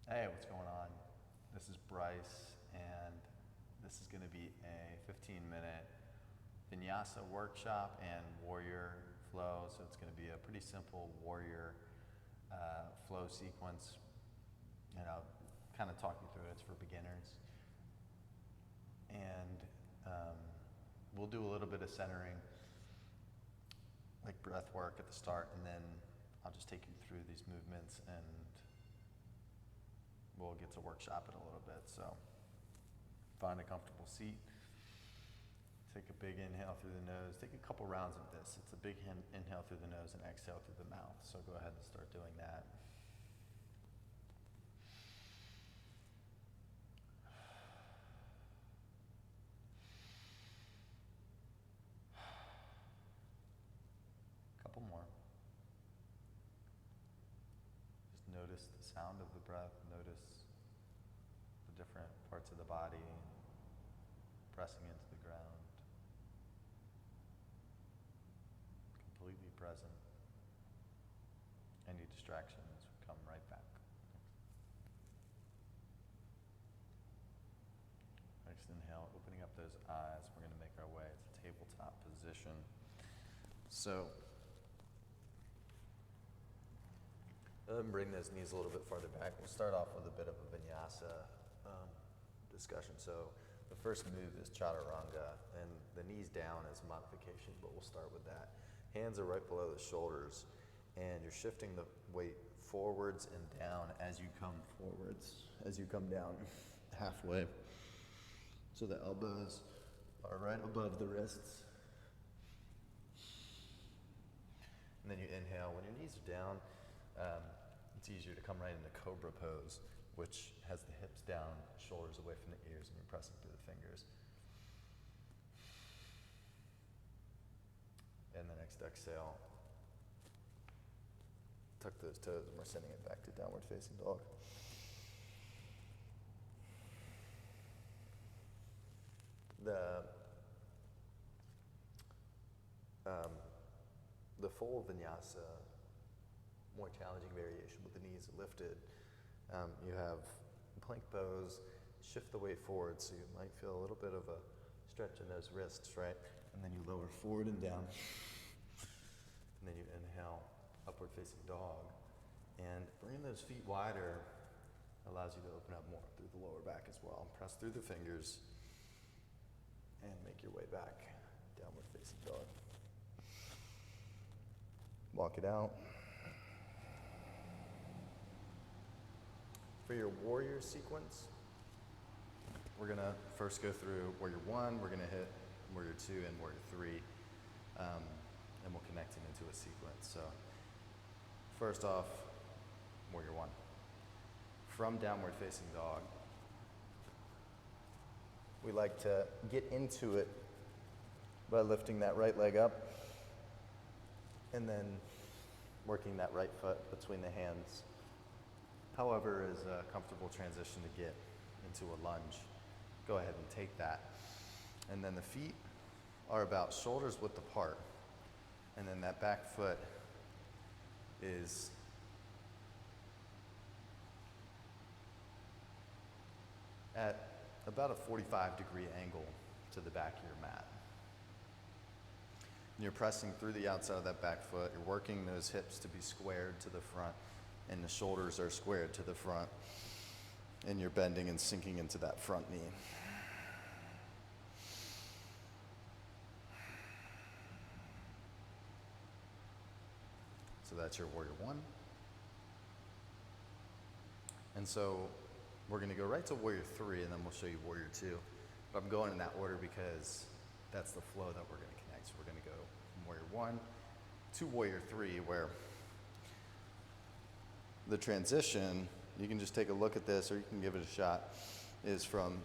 Hey, what's going on? This is Bryce, and this is going to be a 15-minute Vinyasa workshop and warrior flow. So it's going to be a pretty simple warrior flow sequence. And I'll kind of talk you through it. It's for beginners. And we'll do a little bit of centering, like breath work at the start, and then I'll just take you through these movements and we'll get to workshop it a little bit. So find a comfortable seat. Take a big inhale through the nose. Take a couple rounds of this. It's a big inhale through the nose and exhale through the mouth. So go ahead and start doing that. Couple more. Just notice the sound of the breath. Notice the different parts of the body pressing into the ground. Completely present. Any distractions come right back. Next inhale, opening up those eyes. We're going to make our way to tabletop position. So, bring those knees a little bit farther back. We'll start off with a bit of a Vinyasa discussion. So the first move is Chaturanga, and the knees down is a modification, but we'll start with that. Hands are right below the shoulders, and you're shifting the weight forwards and down as you come forwards, as you come down halfway. So the elbows are right above the wrists. And then you inhale. When your knees are down, it's easier to come right into Cobra pose, which has the hips down, shoulders away from the ears, and you're pressing through the fingers. And the next exhale, tuck those toes, and we're sending it back to downward facing dog. The full Vinyasa, more challenging variation with the knees lifted. You have plank pose, shift the weight forward, so you might feel a little bit of a stretch in those wrists, right? And then you lower forward and down. And then you inhale, upward facing dog. And bringing those feet wider allows you to open up more through the lower back as well. Press through the fingers and make your way back, downward facing dog. Walk it out. For your warrior sequence, we're gonna first go through warrior 1, we're gonna hit warrior 2 and warrior 3, and we'll connect it into a sequence. So first off, warrior 1. From downward facing dog, we like to get into it by lifting that right leg up and then working that right foot between the hands. However is a comfortable transition to get into a lunge. Go ahead and take that. And then the feet are about shoulders width apart. And then that back foot is at about a 45-degree angle to the back of your mat. And you're pressing through the outside of that back foot. You're working those hips to be squared to the front, and the shoulders are squared to the front. And you're bending and sinking into that front knee. So that's your warrior 1. And so we're going to go right to warrior 3, and then we'll show you warrior 2. But I'm going in that order because that's the flow that we're going to connect. So we're going to go from warrior 1 to warrior 3, where the transition, you can just take a look at this or you can give it a shot, is from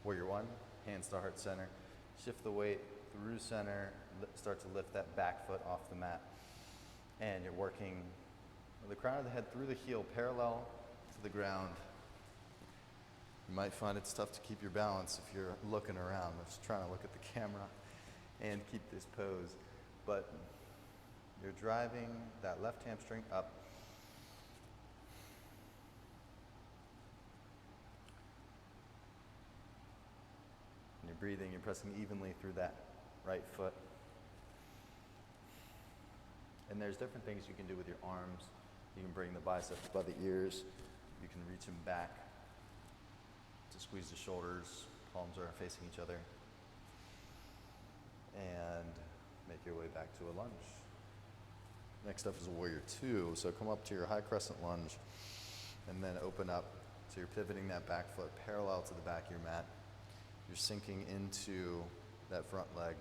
warrior 1, hands to heart center, shift the weight through center, start to lift that back foot off the mat. And you're working the crown of the head through the heel parallel to the ground. You might find it's tough to keep your balance if you're looking around. I'm just trying to look at the camera and keep this pose. But you're driving that left hamstring up breathing, you're pressing evenly through that right foot. And there's different things you can do with your arms. You can bring the biceps by the ears. You can reach them back to squeeze the shoulders. Palms are facing each other. And make your way back to a lunge. Next up is a warrior two. So come up to your high crescent lunge and then open up. So you're pivoting that back foot parallel to the back of your mat. You're sinking into that front leg.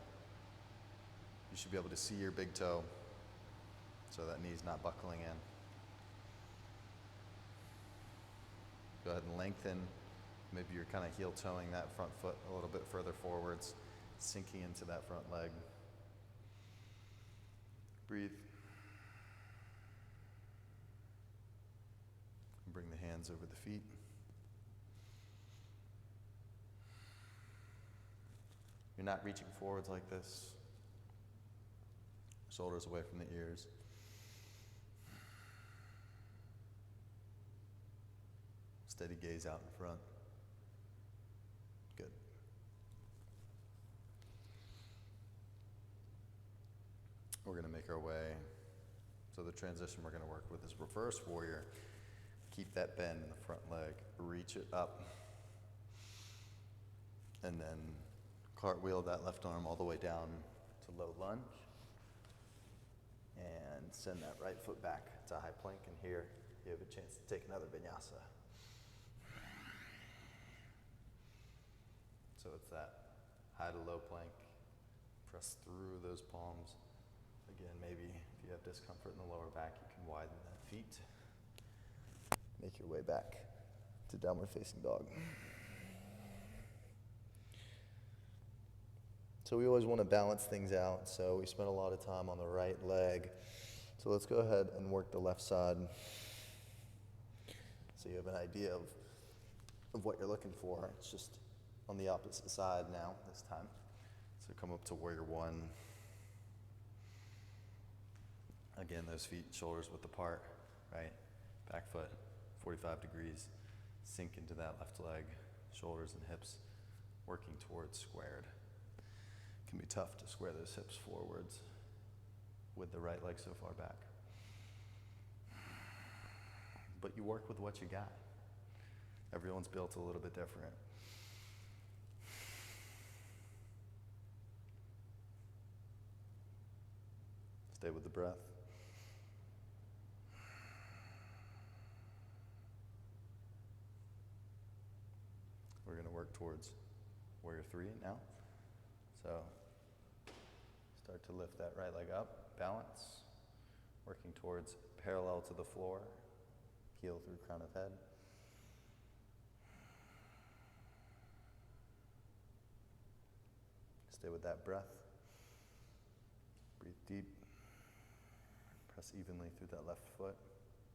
You should be able to see your big toe so that knee's not buckling in. Go ahead and lengthen. Maybe you're kind of heel toeing that front foot a little bit further forwards, sinking into that front leg. Breathe. Bring the hands over the feet. You're not reaching forwards like this. Shoulders away from the ears. Steady gaze out in front. Good. We're going to make our way. So the transition we're going to work with is reverse warrior. Keep that bend in the front leg. Reach it up. And then cartwheel that left arm all the way down to low lunge. And send that right foot back to high plank. And here you have a chance to take another vinyasa. So it's that high to low plank. Press through those palms. Again, maybe if you have discomfort in the lower back, you can widen that feet. Make your way back to downward facing dog. So we always want to balance things out. So we spend a lot of time on the right leg. So let's go ahead and work the left side. So you have an idea of what you're looking for. It's just on the opposite side now, this time. So come up to warrior one. Again, those feet, shoulders width apart, right? Back foot, 45 degrees. Sink into that left leg, shoulders and hips, working towards squared. It can be tough to square those hips forwards with the right leg so far back. But you work with what you got. Everyone's built a little bit different. Stay with the breath. We're going to work towards warrior three now. So start to lift that right leg up, balance, working towards parallel to the floor, heel through crown of head. Stay with that breath. Breathe deep. Press evenly through that left foot.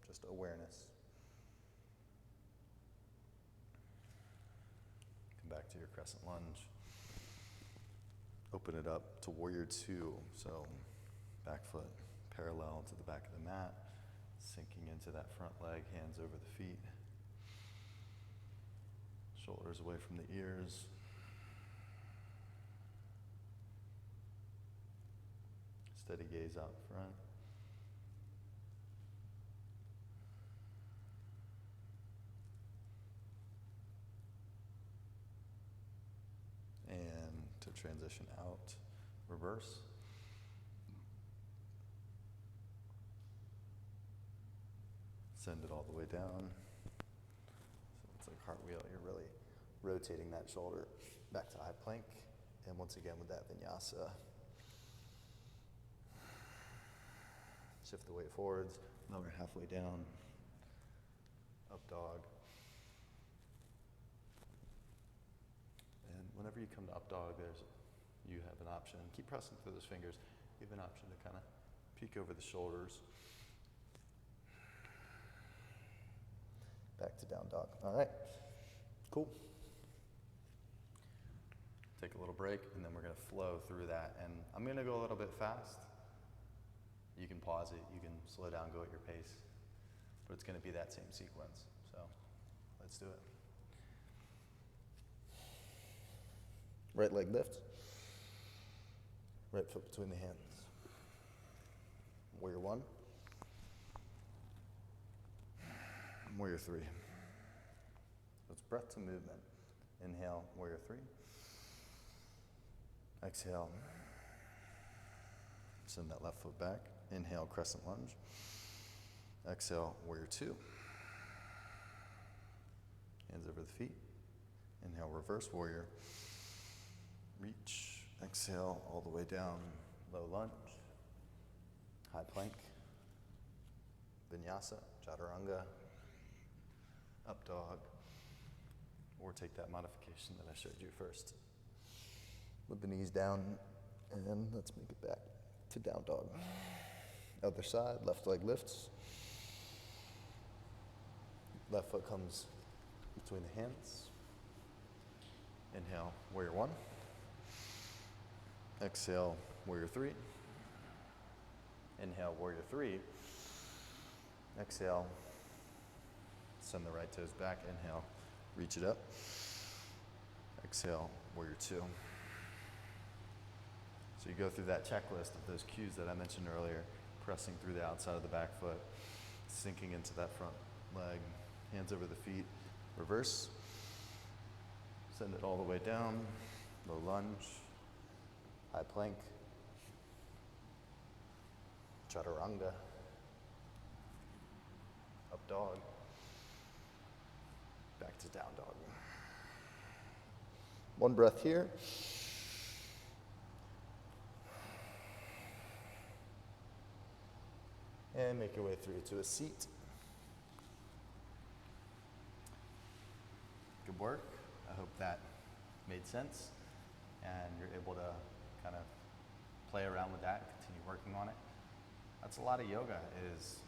Just awareness. Come back to your crescent lunge. Open it up to warrior two. So back foot parallel to the back of the mat. Sinking into that front leg, hands over the feet. Shoulders away from the ears. Steady gaze out front. And to transition out, reverse. Send it all the way down. So it's like cartwheel, you're really rotating that shoulder back to high plank. And once again with that vinyasa, shift the weight forwards, lower halfway down, up dog. And whenever you come to up dog, you have an option. Keep pressing through those fingers. You have an option to kind of peek over the shoulders. Back to down dog. All right, cool. Take a little break, and then we're gonna flow through that. And I'm gonna go a little bit fast. You can pause it, you can slow down, go at your pace, but it's gonna be that same sequence. So let's do it. Right leg lifts. Right foot between the hands. Warrior one. Warrior three. So it's breath to movement. Inhale, warrior three. Exhale. Send that left foot back. Inhale, crescent lunge. Exhale, warrior two. Hands over the feet. Inhale, reverse warrior. Reach. Exhale, all the way down. Low lunge. High plank. Vinyasa, chaturanga. Up dog. Or take that modification that I showed you first. With the knees down, and let's make it back to down dog. Other side, left leg lifts. Left foot comes between the hands. Inhale, warrior one. Exhale, warrior three. Inhale, warrior three. Exhale, send the right toes back. Inhale, reach it up. Exhale, warrior two. So you go through that checklist of those cues that I mentioned earlier, pressing through the outside of the back foot, sinking into that front leg, hands over the feet, reverse, send it all the way down, low lunge, high plank, chaturanga, up dog, back to down dog. One breath here. And make your way through to a seat. Good work. I hope that made sense and you're able to kind of play around with that, continue working on it. That's a lot of yoga, is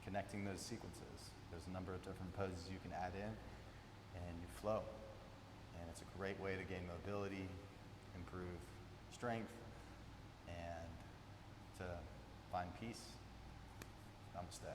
connecting those sequences. There's a number of different poses you can add in and you flow. And it's a great way to gain mobility, improve strength, and to find peace. Namaste.